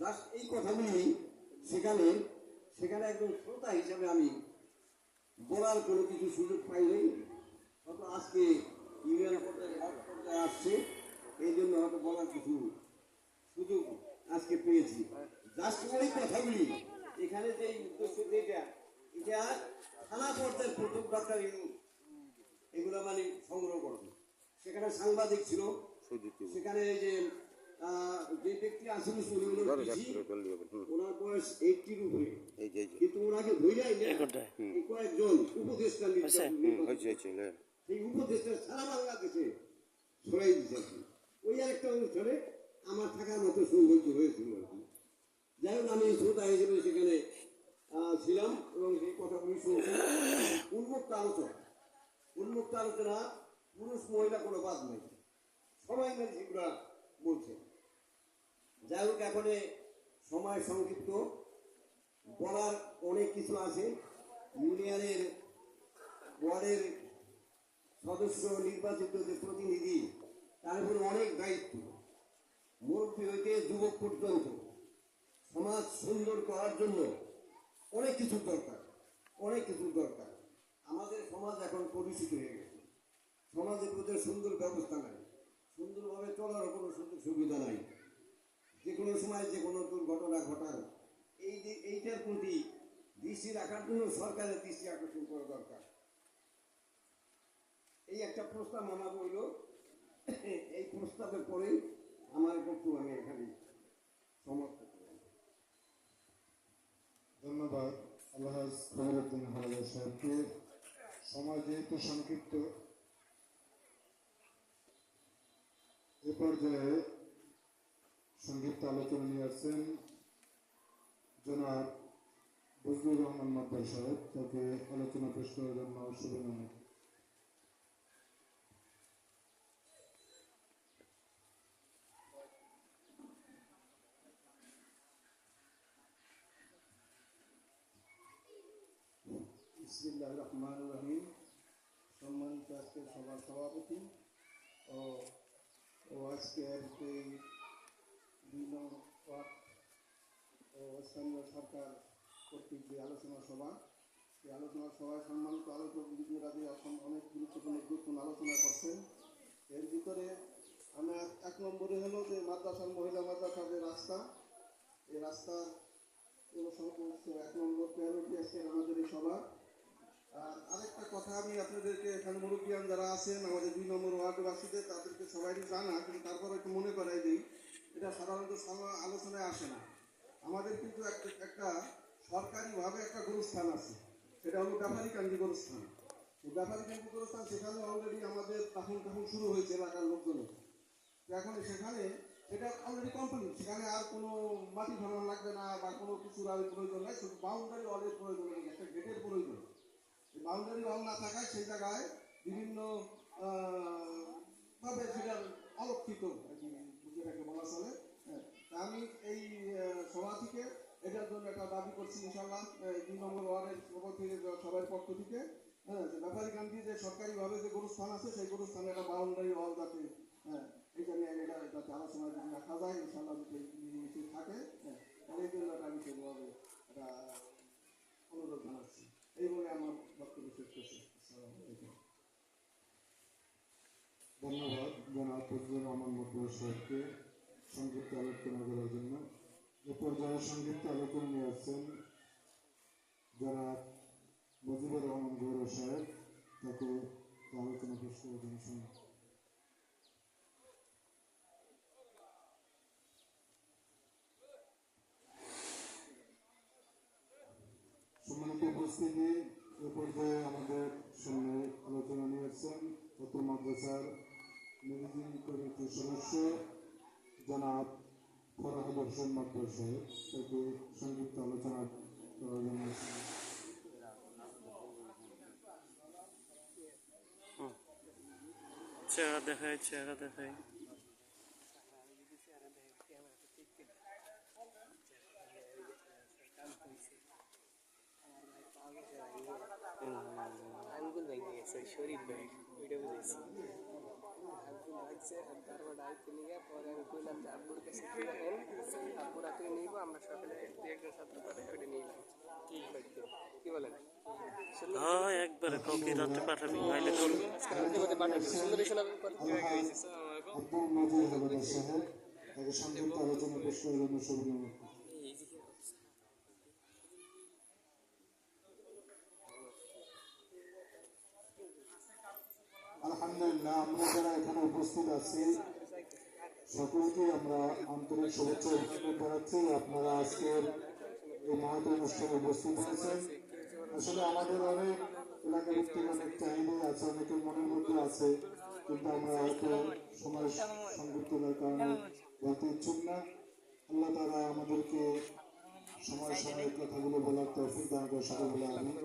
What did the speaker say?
Just এই কথাগুলি সেখানে সেখানে একজন শ্রোতা হিসাবে আমি বলার কোনো কিছু সুযোগ পাইনি। হয়তো আজকে ইউনিয়ন পর্যায়ে আসছে, এই জন্য হয়তো বলার কিছু সুযোগ আজকে পেয়েছি। জাস্ট ওই কথাগুলি এখানে যে উদ্দেশ্য এটা থানা পর্যায়ের প্রথম ডাক্তার এগুলো মানে সংগ্রহ করবে। সেখানে সাংবাদিক ছিল, সেখানে যে যে ব্যক্তি আসেন ওনার বয়স 80-র উপরে, কিন্তু ওনাকে ধৈর্যাই কয়েকজন উপদেষ্টা সেই উপদেষ্টা সারা বাংলাদেশে ছড়াই দিচ্ছে। ওই আরেকটা অনুষ্ঠানে আমার থাকার মতো সৌভাগ্য হয়েছিল আর কি। যাই হোক, আমি শ্রোতা হিসেবে সেখানে ছিলাম এবং সেই কথাগুলি শুনছি। উন্মুক্ত আলোচনা পুরুষ মহিলা কোনো বাদ নেই, সবাই মিলে সেগুলো বলছে। যাই হোক, এখন সময় সংক্ষিপ্ত, বলার অনেক কিছু আছে। ইউনিয়নের ওয়ার্ডের সদস্য নির্বাচিত যে প্রতিনিধি, তার উপর অনেক দায়িত্ব। মুরব্বী হইতে যুবক পর্যন্ত সমাজ সুন্দর করার জন্য অনেক কিছু দরকার। আমাদের সমাজ এখন কলুষিত হয়ে গেছে। সমাজের প্রতি সুন্দর ব্যবস্থা নাই, সুন্দরভাবে চলার কোনো সুযোগ সুবিধা নাই। যে কোনো সময় যে কোনো দুর্ঘটনা ঘটার এইটার প্রতি দৃষ্টি রাখার জন্য সরকারের দৃষ্টি আকর্ষণ করা দরকার। এই একটা প্রস্তাব আমার বলল, এই প্রস্তাবের পরে আমার বক্তব্য আমি এখানে সমাপ্ত করলাম। ধন্যবাদ আলহাজ খবরউদ্দিন হাওলাদার সাহেবকে। সময় যেহেতু সংক্ষিপ্ত, এ পর্যায়ে সংক্ষিপ্ত আলোচনা নিয়ে আসছেন জনাব বজলুর রহমান মাদ্দার সাহেব। তাকে আলোচনা পেশ করার জন্য শুভেচ্ছা। বিসমিল্লাহির রহমানির রহিম। সম্মানিত আজকের সভার সভাপতি ও আজকের এই 2 নং ওয়ার্ড ও স্থানীয় সরকার কর্তৃক যে আলোচনা সভা, এই আলোচনা সভায় সম্মানিত আলোচক বিন্দুরা যে অনেক গুরুত্বপূর্ণ আলোচনা করছেন। এর ভিতরে আমার 1 নম্বরে হলো যে মাদ্রাসার মহিলা মাদ্রাসার যে রাস্তা, এই রাস্তার সমস্ত 1 নম্বর প্রায়োরিটি আজকের আমাদের এই সভা। আর আরেকটা কথা আমি আপনাদেরকে, এখানে মুরব্বিয়ান যারা আছেন আমাদের 2 নম্বর ওয়ার্ডবাসীদের, তাদেরকে সবাইকে জানা, কিন্তু তারপরে একটু মনে করাই দিই, এটা সাধারণত আলোচনায় আসে না। আমাদের কিন্তু একটা সরকারিভাবে একটা গোরস্থান আছে, সেটা হলো ব্যাপারীকান্দি গোরস্থান। এই ব্যাপারীকান্দি গোরস্থান সেখানে অলরেডি আমাদের তখন শুরু হয়েছে এলাকার লোকজনের। এখন সেখানে এটা অলরেডি কমপ্লিট, সেখানে আর কোনো মাটি ভাঙানো লাগবে না বা কোনো কিছুর আর প্রয়োজন নেই, শুধু বাউন্ডারি ওয়ালের প্রয়োজন নেই, একটা গেটের প্রয়োজন। বাউন্ডারি ওয়াল না থাকায় সেই জায়গায় বিভিন্ন ভাবে সেটা অলক্ষিত যেটাকে বলা চলে। আমি এই সভা থেকে এটার জন্য একটা দাবি করছি, ইনশাল্লাহ 2 নম্বর ওয়ার্ডের সবার পক্ষ থেকে, যে ব্যাপারীকান্দি যে সরকারিভাবে যে গোরস্থান আছে, সেই গোরস্থানে একটা বাউন্ডারি ওয়াল যাতে এটা নিয়ে যাতে আলোচনা যদি রাখা যায়, ইনশাল্লাহ যদি থাকে, তাহলে এই জন্য আমি সেভাবে একটা অনুরোধ জানাচ্ছি। এই বলে আমার বক্তব্য শেষ করছি। ধন্যবাদ জনাব ফজলুর রহমান মাদ্দার সাহেবকে সংক্ষিপ্ত আলোচনা করার জন্য। এ পর্যায়ে সংক্ষিপ্ত আলোচনা নিয়ে আসছেন জনাব মুজিবুর রহমান গৌরব সাহেব। তাকে আলোচনা পেশ করার জন্য সম্মানিত উপস্থিতি। এ পর্যায়ে আমাদের সামনে আলোচনা নিয়ে আসছেন ছাত্র মাদ্রাসার ম্যানেজিং কমিটির সদস্য জনাব ফরহাদ হোসেন মাদ্দার সাহেব। তাকে সংক্ষিপ্ত আলোচনা করার জন্য চেহারা দেখায় আঙ্গুল ভেঙে গেছে, শরীর ভেঙে ওইটা বুঝেছি। আঙ্গুল ভাঙছে, তারপর ডাইতে নিয়ে পরে আমি কইলাম যে আব্বুর কাছে আব্বুরা তুই নিব, আমরা সকালে দু একজন ছাত্র পরে ওইটা নিয়ে নিলাম কি বলেন হ্যাঁ একবারে কপি রাতে পাঠাবি নাইলে করবি সুন্দরী শোনার কথা আব্দুল নজির হাবিব সাহেব তাকে সংক্ষিপ্ত আলোচনা পেশ করার জন্য সবিনয় আলহামদুলিল্লাহ, আমরা যারা এখানে উপস্থিত আছি সকলকে আমরা আন্তরিক শুভেচ্ছা অভিনন্দন জানাচ্ছি। আপনারা আজকের এই মহৎ অনুষ্ঠানে উপস্থিত হয়েছেন। আসলে আমাদের অনেক এলাকা ভিত্তিক অনেক চাহিদা আছে, অনেকের মনের মধ্যে আছে, কিন্তু আমরা হয়তো সময় সংক্ষিপ্ততার কারণে বলতে ইচ্ছুক না। আল্লাহ তাআলা আমাদেরকে সময় সময় কথাগুলো বলার তৌফিক দান করে সকল বলে আমিন।